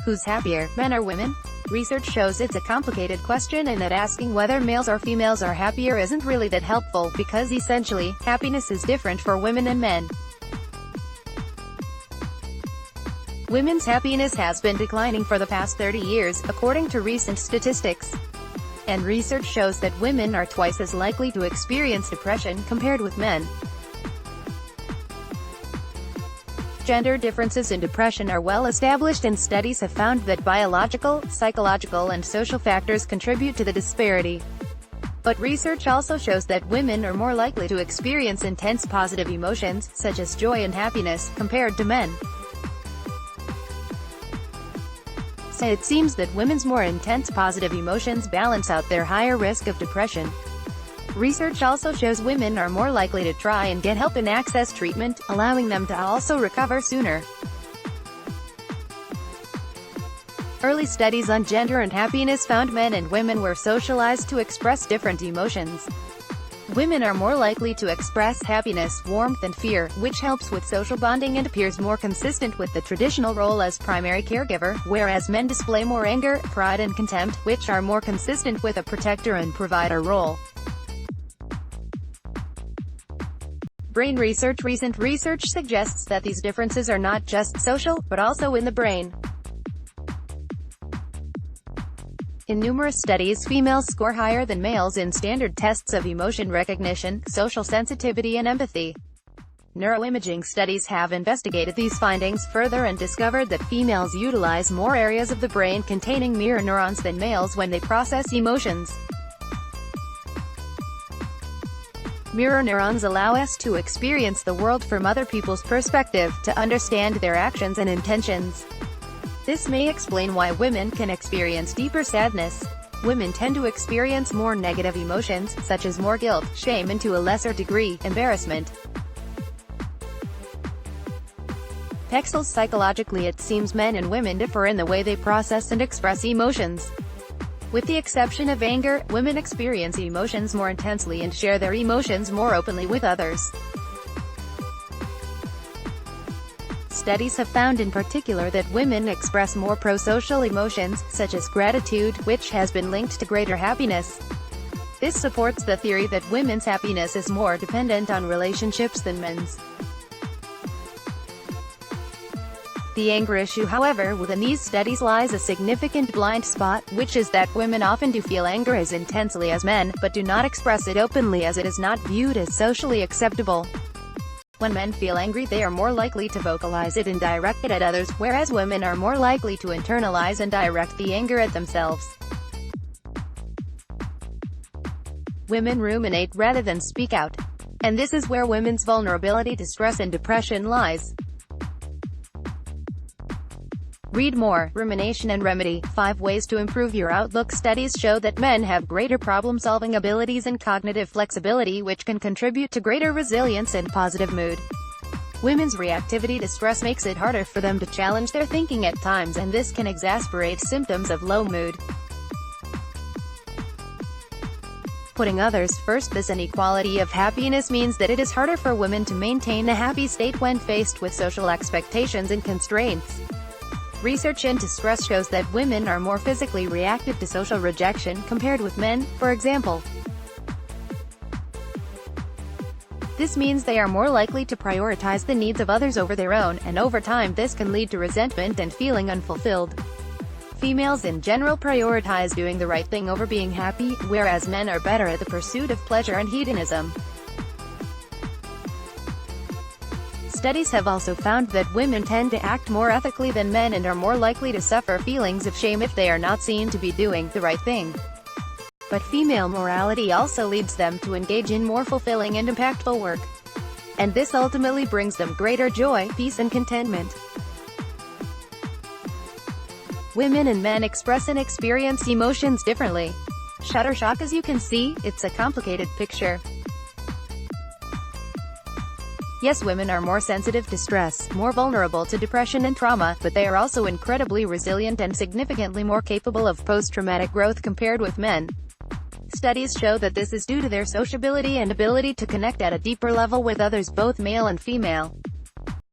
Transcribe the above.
Who's happier, men or women? Research shows it's a complicated question and that asking whether males or females are happier isn't really that helpful, because essentially, happiness is different for women and men. Women's happiness has been declining for the past 30 years, according to recent statistics. And research shows that women are twice as likely to experience depression compared with men. Gender differences in depression are well established, and studies have found that biological, psychological and social factors contribute to the disparity. But research also shows that women are more likely to experience intense positive emotions, such as joy and happiness, compared to men. So it seems that women's more intense positive emotions balance out their higher risk of depression. Research also shows women are more likely to try and get help and access treatment, allowing them to also recover sooner. Early studies on gender and happiness found men and women were socialized to express different emotions. Women are more likely to express happiness, warmth and fear, which helps with social bonding and appears more consistent with the traditional role as primary caregiver, whereas men display more anger, pride and contempt, which are more consistent with a protector and provider role. Brain research. Recent research suggests that these differences are not just social, but also in the brain. In numerous studies, females score higher than males in standard tests of emotion recognition, social sensitivity and empathy. Neuroimaging studies have investigated these findings further and discovered that females utilize more areas of the brain containing mirror neurons than males when they process emotions. Mirror neurons allow us to experience the world from other people's perspective, to understand their actions and intentions. This may explain why women can experience deeper sadness. Women tend to experience more negative emotions, such as more guilt, shame and to a lesser degree, embarrassment. Textiles. Psychologically, it seems men and women differ in the way they process and express emotions. With the exception of anger, women experience emotions more intensely and share their emotions more openly with others. Studies have found in particular that women express more pro-social emotions, such as gratitude, which has been linked to greater happiness. This supports the theory that women's happiness is more dependent on relationships than men's. The anger issue, however, within these studies lies a significant blind spot, which is that women often do feel anger as intensely as men, but do not express it openly as it is not viewed as socially acceptable. When men feel angry, they are more likely to vocalize it and direct it at others, whereas women are more likely to internalize and direct the anger at themselves. Women ruminate rather than speak out. And this is where women's vulnerability to stress and depression lies. Read more. Rumination and Remedy. 5 Ways to Improve Your Outlook. Studies show that men have greater problem-solving abilities and cognitive flexibility, which can contribute to greater resilience and positive mood. Women's reactivity to stress makes it harder for them to challenge their thinking at times, and this can exacerbate symptoms of low mood. Putting others first. This inequality of happiness means that it is harder for women to maintain a happy state when faced with social expectations and constraints. Research into stress shows that women are more physically reactive to social rejection compared with men, for example. This means they are more likely to prioritize the needs of others over their own, and over time this can lead to resentment and feeling unfulfilled. Females in general prioritize doing the right thing over being happy, whereas men are better at the pursuit of pleasure and hedonism. Studies have also found that women tend to act more ethically than men and are more likely to suffer feelings of shame if they are not seen to be doing the right thing. But female morality also leads them to engage in more fulfilling and impactful work. And this ultimately brings them greater joy, peace and contentment. Women and men express and experience emotions differently. Shutterstock. As you can see, it's a complicated picture. Yes, women are more sensitive to stress, more vulnerable to depression and trauma, but they are also incredibly resilient and significantly more capable of post-traumatic growth compared with men. Studies show that this is due to their sociability and ability to connect at a deeper level with others, both male and female.